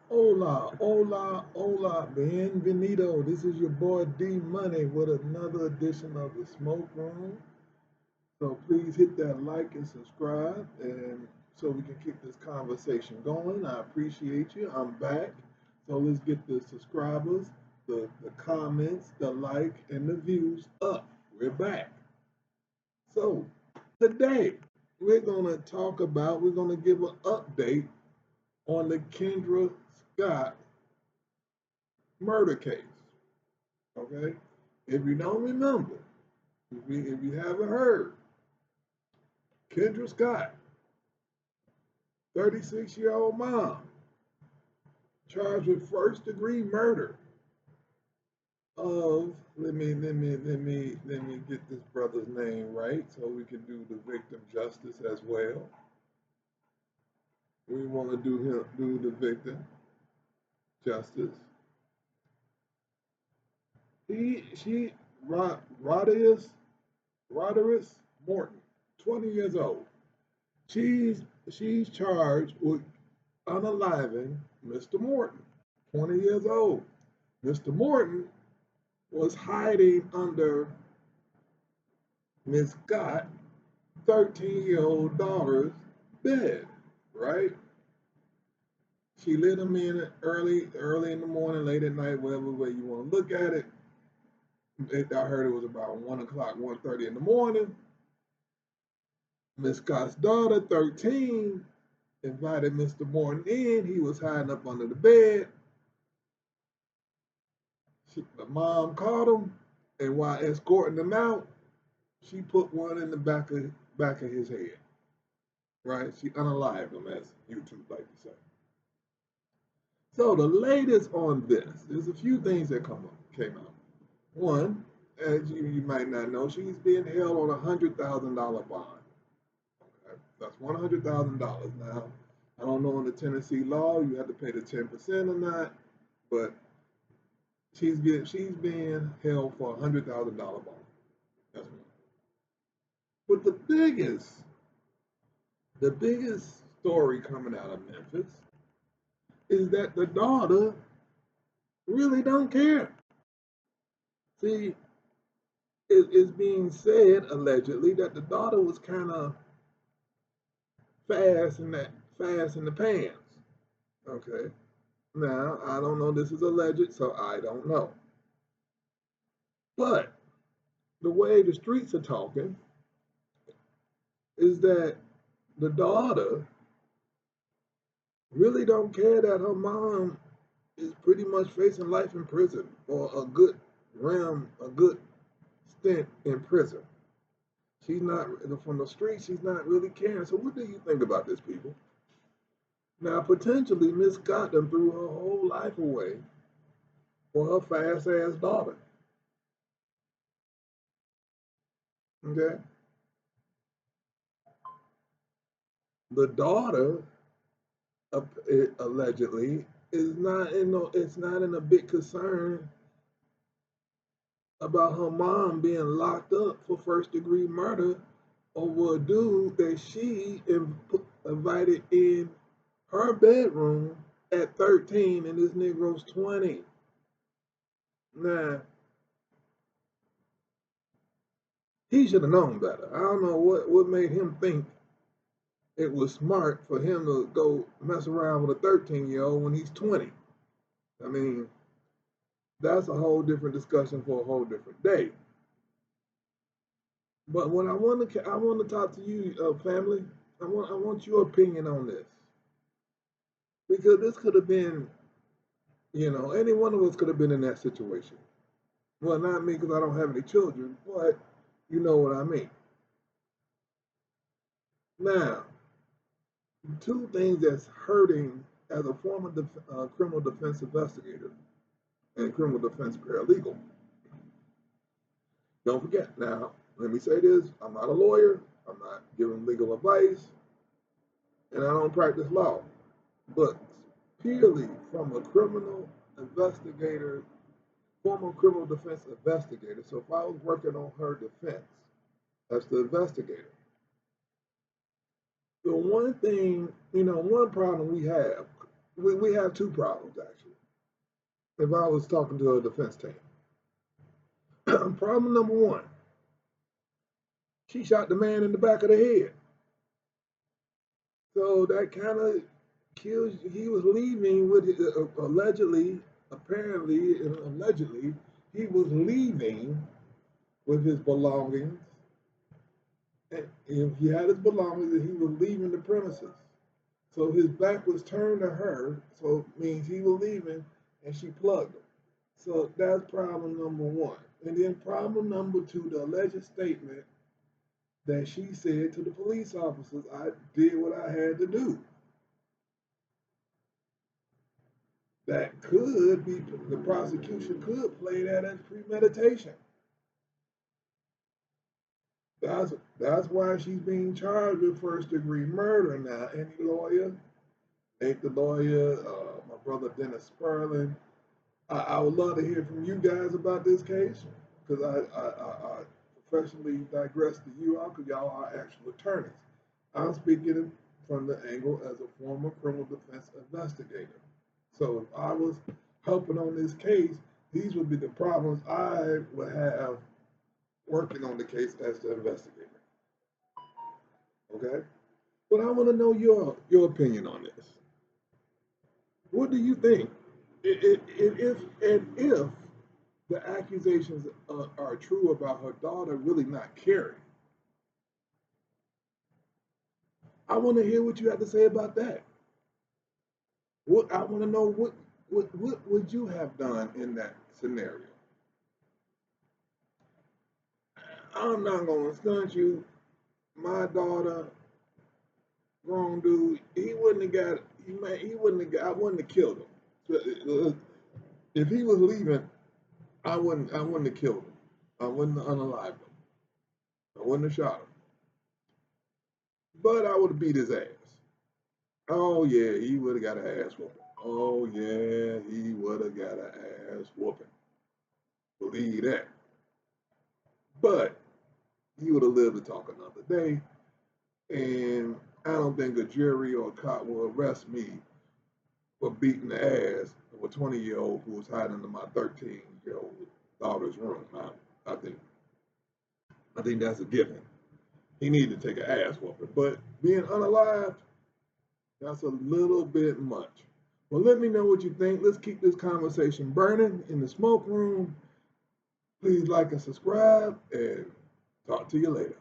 Hola, hola, hola, bienvenido. This is your boy D Money with another edition of the Smoke Room. So please hit that like and subscribe, and so we can keep this conversation going. I appreciate you. I'm back. So let's get the subscribers, the comments, the like, and the views up. We're back. So today we're going to give an update on the Kendra Scott murder case. Okay? If you don't remember, if you haven't heard, Kendra Scott, 36-year-old mom, charged with first degree murder of let me get this brother's name right so we can do the victim justice as well. We want to do the victim justice. She Rodderius Morton, 20 years old. She's charged with unaliving Mr. Morton, 20 years old. Mr. Morton was hiding under Miss Scott, 13-year-old daughter's bed, right? She let him in early in the morning, late at night, whatever way you want to look at it. I heard it was about 1 o'clock, 1:30 in the morning. Miss Scott's daughter, 13, invited Mr. Morton in. He was hiding up under the bed. The mom caught him, and while escorting him out, she put one in the back of his head. Right? She unalived him, as YouTube like to say. So the latest on this, there's a few things that came out. One, as you might not know, she's being held on $100,000 bond. Okay? That's $100,000. Now, I don't know in the Tennessee law you have to pay the 10% or not, but she's being held for $100,000 bond. That's one. But the biggest story coming out of Memphis is that the daughter really don't care. See, it is being said allegedly that the daughter was kind of fast in the pants. Okay. Now I don't know. This is alleged, so I don't know. But the way the streets are talking is that the daughter really don't care that her mom is pretty much facing life in prison or a good stint in prison. She's not from the street. She's not really caring. So what do you think about this, people? Now potentially Miss Scott done threw her whole life away for her fast ass daughter. Okay, the daughter allegedly is not in no. It's not in a big concern about her mom being locked up for first degree murder over a dude that she invited in her bedroom at 13 and this Negro's 20. Now, he should have known better. I don't know what made him think it was smart for him to go mess around with a 13-year-old when he's 20. I mean, that's a whole different discussion for a whole different day. But when I want to talk to you, family. I want your opinion on this because this could have been, any one of us could have been in that situation. Well, not me because I don't have any children, but you know what I mean. Now, two things that's hurting as a former criminal defense investigator and criminal defense paralegal. Don't forget now, let me say this, I'm not a lawyer, I'm not giving legal advice, and I don't practice law. But purely from a criminal investigator, former criminal defense investigator, so if I was working on her defense, that's the investigator. The one thing, one problem we have we have two problems actually. If I was talking to a defense team, problem number one, she shot the man in the back of the head. So that kind of kills. He was leaving with allegedly, apparently, and allegedly, he was leaving with his belongings. And if he had his belongings, and he was leaving the premises. So his back was turned to her, so it means he was leaving, and she plugged him. So that's problem number one. And then problem number two, the alleged statement that she said to the police officers, I did what I had to do. That could be, the prosecution could play that as premeditation. That's why she's being charged with first degree murder now. Any lawyer, ain't the lawyer, my brother Dennis Sperling. I would love to hear from you guys about this case because I professionally digress to you all because y'all are actual attorneys. I'm speaking from the angle as a former criminal defense investigator. So if I was helping on this case, these would be the problems I would have working on the case as the investigator. Okay? But I want to know your opinion on this. What do you think? If the accusations are true about her daughter really not caring, I want to hear what you have to say about that. What I want to know what would you have done in that scenario? I'm not gonna stunt you. My daughter, grown dude, he wouldn't have got. He wouldn't have got. I wouldn't have killed him. If he was leaving, I wouldn't. I wouldn't have killed him. I wouldn't have unalived him. I wouldn't have shot him. But I would have beat his ass. Oh yeah, he would have got an ass whooping. Oh yeah, he would have got an ass whooping. Believe that. But he would have lived to talk another day. And I don't think a jury or a cop will arrest me for beating the ass of a 20-year-old who was hiding in my 13-year-old daughter's room. I think that's a given. He needed to take an ass whooping. But being unalived, that's a little bit much. Well, let me know what you think. Let's keep this conversation burning in the smoke room. Please like and subscribe, and talk to you later.